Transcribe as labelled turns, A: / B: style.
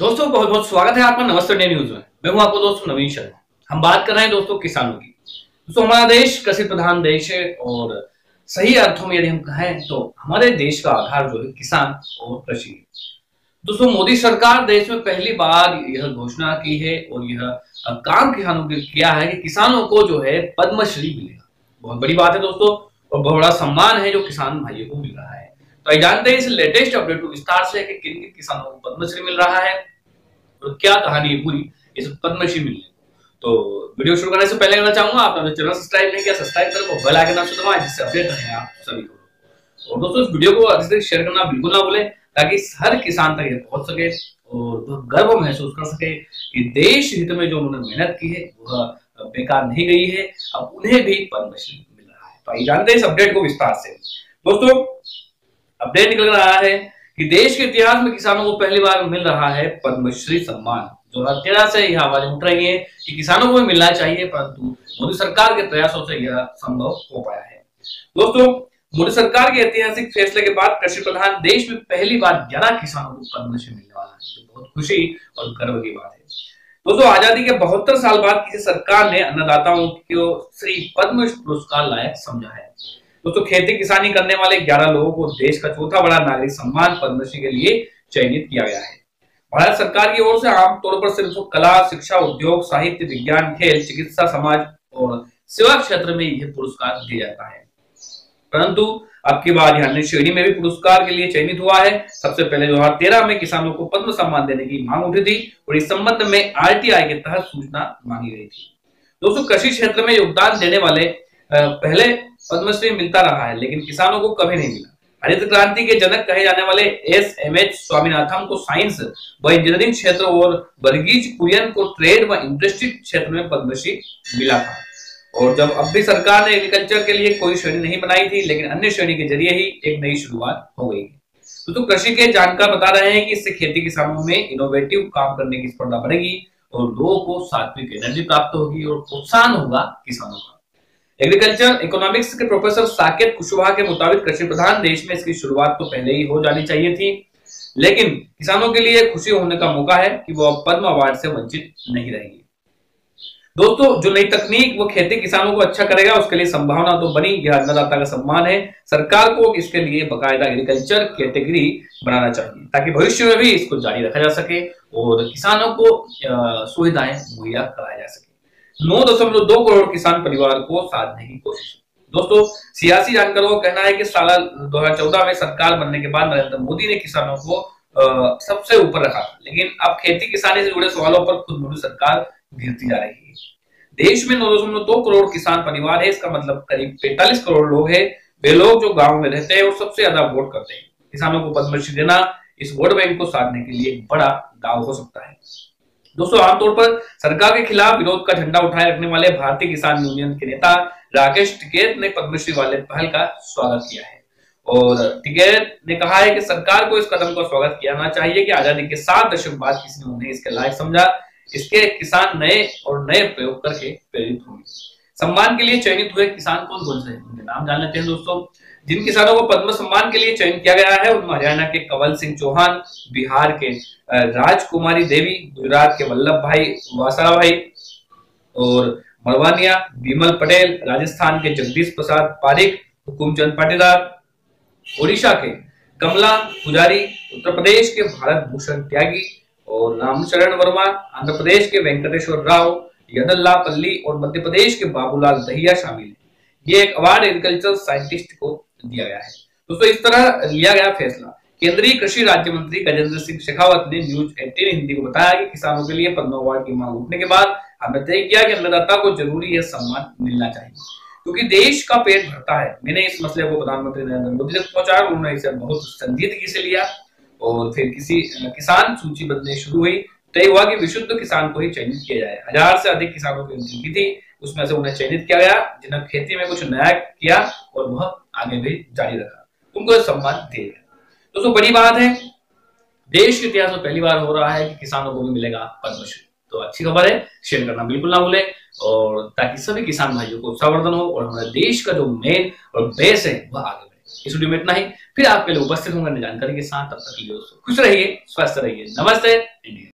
A: दोस्तों बहुत बहुत स्वागत है आपका नमस्ते इंडिया न्यूज में। मैं हूं आपको दोस्त नवीन शर्मा। हम बात कर रहे हैं दोस्तों किसानों की। दोस्तों हमारा देश कृषि प्रधान देश है और सही अर्थों में यदि हम कहें तो हमारे देश का आधार जो है किसान और कृषि है। दोस्तों मोदी सरकार देश में पहली बार यह घोषणा की है और यह काम किसानों के किया है कि किसानों को जो है पद्मश्री मिलेगा। बहुत बड़ी बात है दोस्तों और बहुत बड़ा सम्मान है जो किसान भाइयों को मिल रहा है। तो आइए जानते हैं इस लेटेस्ट अपडेट को विस्तार से कि किन किन किसानों को पद्मश्री मिल रहा है और क्या कहानी है पूरी इस पद्मश्री मिलने। तो वीडियो शुरू करने से पहले कहना चाहूंगा आपने चैनल सब्सक्राइब नहीं किया सब्सक्राइब करो, बेल आइकन आप दबाएं जिससे अपडेट रहे आप सभी को। और दोस्तों इस वीडियो को अधिक से शेयर करना बिल्कुल ना भूलें ताकि हर किसान तक ये पहुंच सके और वह गर्व महसूस कर सके कि देश हित में जो उन्होंने मेहनत की है वह बेकार नहीं गई है, अब उन्हें भी पद्मश्री मिल रहा है। तो आइए जानते हैं इस अपडेट को विस्तार से। दोस्तों अपडेट निकल रहा है कि देश के इतिहास में किसानों को पहली बार मिल रहा है पद्मश्री सम्मान। 2013 से यह आवाज उठ रही है कि किसानों को भी मिलना चाहिए, परंतु मोदी सरकार के प्रयासों से यह संभव हो पाया है। दोस्तों मोदी सरकार के ऐतिहासिक फैसले के बाद कृषि प्रधान देश में पहली बार 11 किसानों को पद्मश्री मिलने वाला है, जो बहुत खुशी और गर्व की बात है। दोस्तों आजादी के 72 साल बाद किसी सरकार ने अन्नदाताओं को श्री पद्म पुरस्कार लायक समझा है। दोस्तों खेती किसानी करने वाले 11 लोगों को देश का चौथा बड़ा नागरिक सम्मान पद्मश्री के लिए चयनित किया गया है। भारत सरकार की ओर से आमतौर पर सिर्फ कला, शिक्षा, उद्योग, साहित्य, विज्ञान, खेल, चिकित्सा, समाज और सेवा क्षेत्र में यह पुरस्कार दिया जाता है, परंतु अब की बार अन्य श्रेणी में भी पुरस्कार के लिए चयनित हुआ है। सबसे पहले 2013 में किसानों को पद्म सम्मान देने की मांग उठी थी और इस संबंध में आरटीआई के तहत सूचना मांगी गई थी। दोस्तों कृषि क्षेत्र में योगदान देने वाले पहले पद्मश्री मिलता रहा है, लेकिन किसानों को कभी नहीं मिला। हरित क्रांति के जनक कहे जाने वाले एस.एम.एच. स्वामीनाथन को साइंस व इंजीनियरिंग क्षेत्र और वर्गीज कुरियन को ट्रेड व इंडस्ट्री क्षेत्र में पद्मश्री मिला था। और जब अब भी सरकार ने एग्रीकल्चर के लिए कोई श्रेणी नहीं बनाई थी, लेकिन अन्य श्रेणी के जरिए ही एक नई शुरुआत हो गई है। तो कृषि के जानकार बता रहे हैं कि इससे खेती किसानों में इनोवेटिव काम करने की स्पर्धा बढ़ेगी और लोगों को सात्विक एनर्जी प्राप्त होगी और प्रोत्साहन होगा किसानों का। एग्रीकल्चर इकोनॉमिक्स के प्रोफेसर साकेत कुशवाहा के मुताबिक कृषि प्रधान देश में इसकी शुरुआत तो पहले ही हो जानी चाहिए थी, लेकिन किसानों के लिए खुशी होने का मौका है कि वो अब पद्म अवार्ड से वंचित नहीं रहेंगे। दोस्तों जो नई तकनीक वो खेती किसानों को अच्छा करेगा उसके लिए संभावना तो बनी, यह अन्नदाता का सम्मान है। सरकार को इसके लिए बकायदा एग्रीकल्चर कैटेगरी बनाना चाहिए ताकि भविष्य में भी इसको जारी रखा जा सके और किसानों को सुविधाएं मुहैया कराया जा सके। 9.2 करोड़ किसान परिवार को साधने की कोशिश। दोस्तों सियासी जानकारों का कहना है कि साल 2014 में सरकार बनने के बाद नरेंद्र मोदी ने किसानों को सबसे ऊपर रखा था, लेकिन अब खेती किसानी से जुड़े सवालों पर खुद मोदी सरकार गिरती जा रही है। देश में 9.2 करोड़ किसान परिवार है, इसका मतलब करीब 45 करोड़ लोग हैं। वे लोग जो गांव में रहते हैं और सबसे ज्यादा वोट करते हैं। किसानों को पद्मश्री देना इस वोट बैंक को साधने के लिए एक बड़ा दाव हो सकता है। दोस्तों आमतौर पर सरकार के खिलाफ विरोध का झंडा उठाए रखने वाले भारतीय किसान यूनियन के नेता राकेश टिकैत ने पद्मश्री वाले पहल का स्वागत किया है और टिकैत ने कहा है कि सरकार को इस कदम का स्वागत किया चाहिए कि आजादी के 7 दशक बाद किसी ने उन्हें इसके लायक समझा। इसके किसान नए प्रयोग करके प्रेरित होंगे। सम्मान के लिए चयनित हुए किसान कौन कौन से हैं उनके नाम जान लेते हैं। दोस्तों जिन किसानों को पद्म सम्मान के लिए चयन किया गया है उनमें हरियाणा के कंवल सिंह चौहान, बिहार के राजकुमारी देवी, गुजरात के वल्लभ भाई वासरा भाई और मरवानिया विमल पटेल, राजस्थान के जगदीश प्रसाद पारिक, हुकुमचंद पाटीदार, ओडिशा के कमला पुजारी, उत्तर प्रदेश के भारत भूषण त्यागी और रामचरण वर्मा, आंध्र प्रदेश के वेंकटेश्वर राव, यदल्ला पल्ली और मध्य प्रदेश के बाबूलाल दहिया शामिल है। ये एक अवार्ड एग्रीकल्चर साइंटिस्ट को दिया गया है। दोस्तों इस तरह लिया गया फैसला केंद्रीय कृषि राज्य मंत्री गजेंद्र सिंह शेखावत ने न्यूज 18 हिंदी को बताया कि किसानों के लिए पद्म अवार्ड की मांग उठने के बाद हमने तय किया कि अन्नदाता को जरूरी यह सम्मान मिलना चाहिए क्योंकि देश का पेट भरता है। मैंने इस मसले को प्रधानमंत्री नरेंद्र मोदी तक पहुंचाया, उन्होंने इसे बहुत संजीदगी से लिया और फिर किसी किसान सूची बनने शुरू हुई। तय हुआ कि विशुद्ध किसान को ही चयनित किया जाए। 1000 से अधिक किसानों की एंट्री की थी, उसमें से उन्हें चयनित किया गया जिन्होंने खेती में कुछ नया किया और वह आगे भी जारी रखा, उनको सम्मान दिया गया। दोस्तों बड़ी बात है, देश के इतिहास में पहली बार हो रहा है कि किसानों को भी मिलेगा पद्मश्री। तो अच्छी खबर है, शेयर करना बिल्कुल ना भूलें और ताकि सभी किसान भाइयों को उत्साहवर्धन हो और हमारे देश का जो मेन और बेस है वह आगे बढ़े। इस वीडियो में इतना ही, फिर आपके लिए उपस्थित होंगे जानकारी के साथ। तब तक के लिए दोस्तों खुश रहिए, स्वस्थ रहिए। नमस्ते इंडिया।